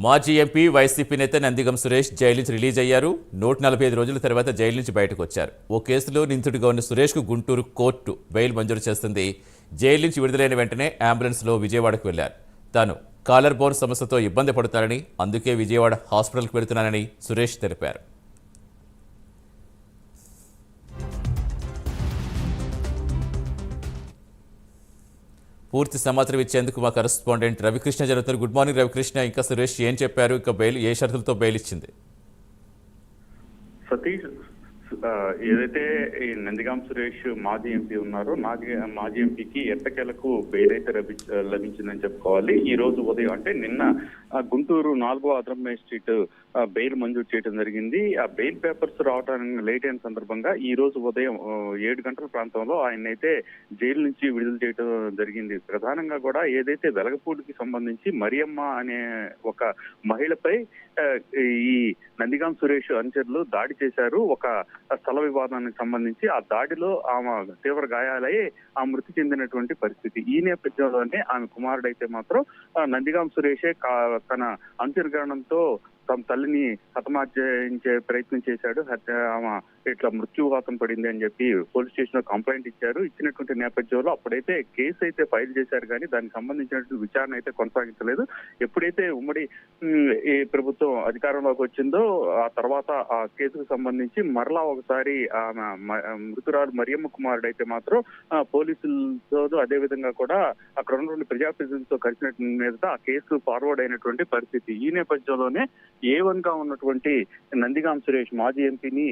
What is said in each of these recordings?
మాజీ MP YCP నేత Nandigam Suresh jail నుంచి రిలీజ్ అయ్యారు. 145 రోజుల తర్వాత జైలు నుంచి బయటకు వచ్చారు. ఓ కేసులో నిందితుడిగా ఉన్న సురేష్కు గుంటూరు కోర్టు బెయిల్ మంజూరు చేస్తుంది. జైలు నుంచి విడుదలైన వెంటనే అంబులెన్స్లో విజయవాడకు వెళ్లారు. తాను కాలర్ బోన్ సమస్యతో ఇబ్బంది పడుతానని, అందుకే విజయవాడ హాస్పిటల్కు వెళుతున్నానని సురేష్ తెలిపారు. పూర్తి సమాచారం ఇచ్చేందుకు మా కరెస్పాండెంట్ రవికృష్ణ జరుగుతారు. Good morning Ravikrishna. ఇంకా సురేష్ ఏం చెప్పారు? ఇంకా బెయిల్ ఏ షరతులతో బెయిల్ ఇచ్చింది? సతీష్, ఏదైతే ఈ నందిగాం సురేష్ మాజీ ఎంపీ ఉన్నారో మాజీ ఎంపీకి ఎట్టకేలకు బెయిల్ అయితే లభించిందని చెప్పుకోవాలి. ఈ రోజు ఉదయం అంటే నిన్న గుంటూరు 4వ అదనపు మేజిస్ట్రేట్ బెయిల్ మంజూరు చేయడం జరిగింది. ఆ బెయిల్ పేపర్స్ రావడానికి లేట్ అయిన సందర్భంగా ఈ రోజు ఉదయం 7 గంటల ప్రాంతంలో ఆయన అయితే జైలు నుంచి విడుదల చేయడం జరిగింది. ప్రధానంగా కూడా ఏదైతే వెలగపూడికి సంబంధించి మరియమ్మ అనే ఒక మహిళపై ఈ నందిగాం సురేష్ అనుచరులు దాడి చేశారు. ఒక స్థల వివాదానికి సంబంధించి ఆ దాడిలో ఆమె తీవ్ర గాయాలై ఆ మృతి చెందినటువంటి పరిస్థితి. ఈ నేపథ్యంలోనే ఆమె కుమారుడైతే మాత్రం నందిగాం సురేషే తన అంత్యగ్రహణంతో తమ తల్లిని హతమార్చే ప్రయత్నం చేశాడు. ఆమె ఇట్లా మృత్యువాతం పడింది అని చెప్పి పోలీస్ స్టేషన్ లో కంప్లైంట్ ఇచ్చారు. ఇచ్చినటువంటి నేపథ్యంలో అప్పుడైతే కేసు అయితే ఫైల్ చేశారు, కానీ దానికి సంబంధించినటువంటి విచారణ అయితే కొనసాగించలేదు. ఎప్పుడైతే ఉమ్మడి ఈ ప్రభుత్వం అధికారంలోకి వచ్చిందో ఆ తర్వాత ఆ కేసుకు సంబంధించి మరలా ఒకసారి ఆమె మృతురాలు మరియమ్మ కుమారుడు అయితే మాత్రం పోలీసులతో అదే విధంగా కూడా అక్కడ ఉన్నటువంటి ప్రజాప్రతినిధులతో కలిసినటువంటి మీద ఆ కేసు ఫార్వర్డ్ అయినటువంటి పరిస్థితి. ఈ నేపథ్యంలోనే A1 గా ఉన్నటువంటి నందిగాం సురేష్ మాజీ ఎంపీని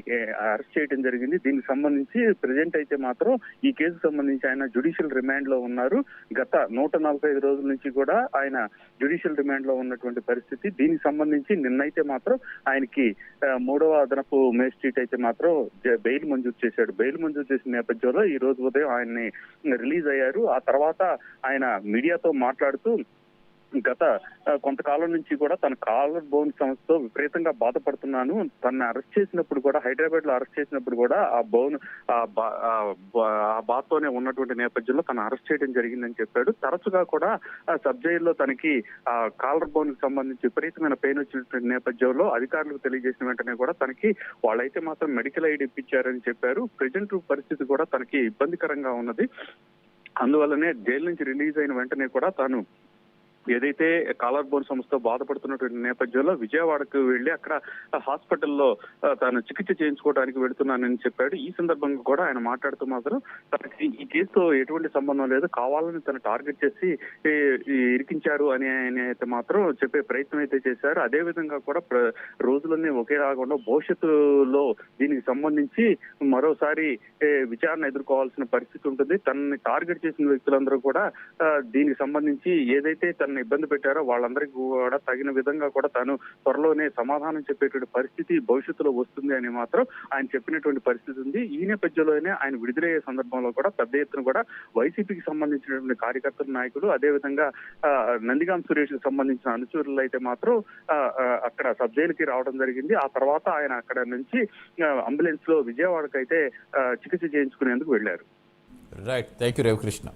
అరెస్ట్ చేయడం జరిగింది. దీనికి సంబంధించి ప్రెజెంట్ అయితే మాత్రం ఈ కేసుకు సంబంధించి ఆయన జ్యుడిషియల్ రిమాండ్ లో ఉన్నారు. గత 145 రోజుల నుంచి కూడా ఆయన జ్యుడిషియల్ రిమాండ్ లో ఉన్నటువంటి పరిస్థితి. దీనికి సంబంధించి నిన్నైతే మాత్రం ఆయనకి 3వ అదనపు మేజిస్ట్రేట్ అయితే మాత్రం బెయిల్ మంజూరు చేశాడు. బెయిల్ మంజూరు చేసిన నేపథ్యంలో ఈ రోజు ఉదయం ఆయన్ని రిలీజ్ అయ్యారు. ఆ తర్వాత ఆయన మీడియాతో మాట్లాడుతూ గత కొంతకాలం నుంచి కూడా తన కాలర్ బోన్ సమస్యతో విపరీతంగా బాధపడుతున్నాను. తనని అరెస్ట్ చేసినప్పుడు కూడా, హైదరాబాద్ లో అరెస్ట్ చేసినప్పుడు కూడా ఆ బోన్ ఆ బాధతోనే ఉన్నటువంటి నేపథ్యంలో తను అరెస్ట్ చేయడం జరిగిందని చెప్పాడు. తరచుగా కూడా సబ్ జైల్లో తనకి ఆ కాలర్ బోన్ కి సంబంధించి విపరీతమైన పెయిన్ వచ్చినటువంటి నేపథ్యంలో అధికారులకు తెలియజేసిన వెంటనే కూడా తనకి వాళ్ళైతే మాత్రం మెడికల్ ఎయిడ్ ఇప్పించారని చెప్పారు. ప్రెజెంట్ పరిస్థితి కూడా తనకి ఇబ్బందికరంగా ఉన్నది. అందువల్లనే జైలు నుంచి రిలీజ్ అయిన వెంటనే కూడా తాను ఏదైతే కాలర్ బోన్ సమస్యతో బాధపడుతున్నటువంటి నేపథ్యంలో విజయవాడకు వెళ్లి అక్కడ హాస్పిటల్లో తాను చికిత్స చేయించుకోవడానికి వెళుతున్నానని చెప్పాడు. ఈ సందర్భంగా కూడా ఆయన మాట్లాడుతూ మాత్రం తనకి ఈ కేసుతో ఎటువంటి సంబంధం లేదు, కావాలని తను టార్గెట్ చేసి ఇరికించారు అని ఆయన అయితే మాత్రం చెప్పే ప్రయత్నం అయితే చేశారు. అదే విధంగా కూడా రోజులన్నీ ఒకే రాకుండా భవిష్యత్తులో దీనికి సంబంధించి మరోసారి విచారణ ఎదుర్కోవాల్సిన పరిస్థితి ఉంటుంది. తనని టార్గెట్ చేసిన వ్యక్తులందరూ కూడా దీనికి సంబంధించి ఏదైతే ఇబ్బంది పెట్టారో వాళ్ళందరికీ కూడా తగిన విధంగా కూడా తాను త్వరలోనే సమాధానం చెప్పేటువంటి పరిస్థితి భవిష్యత్తులో వస్తుంది అని మాత్రం ఆయన చెప్పినటువంటి పరిస్థితి ఉంది. ఈ నేపథ్యంలోనే ఆయన విడుదలయ్యే సందర్భంలో కూడా పెద్ద ఎత్తున కూడా వైసీపీకి సంబంధించినటువంటి కార్యకర్తల నాయకులు, అదేవిధంగా నందిగాం సురేష్ కి సంబంధించిన అనుచరులు అయితే మాత్రం అక్కడ సబ్ జైలుకి రావడం జరిగింది. ఆ తర్వాత ఆయన అక్కడ నుంచి అంబులెన్స్ లో విజయవాడకు అయితే చికిత్స చేయించుకునేందుకు వెళ్లారు. Right, thank you Ravikrishna.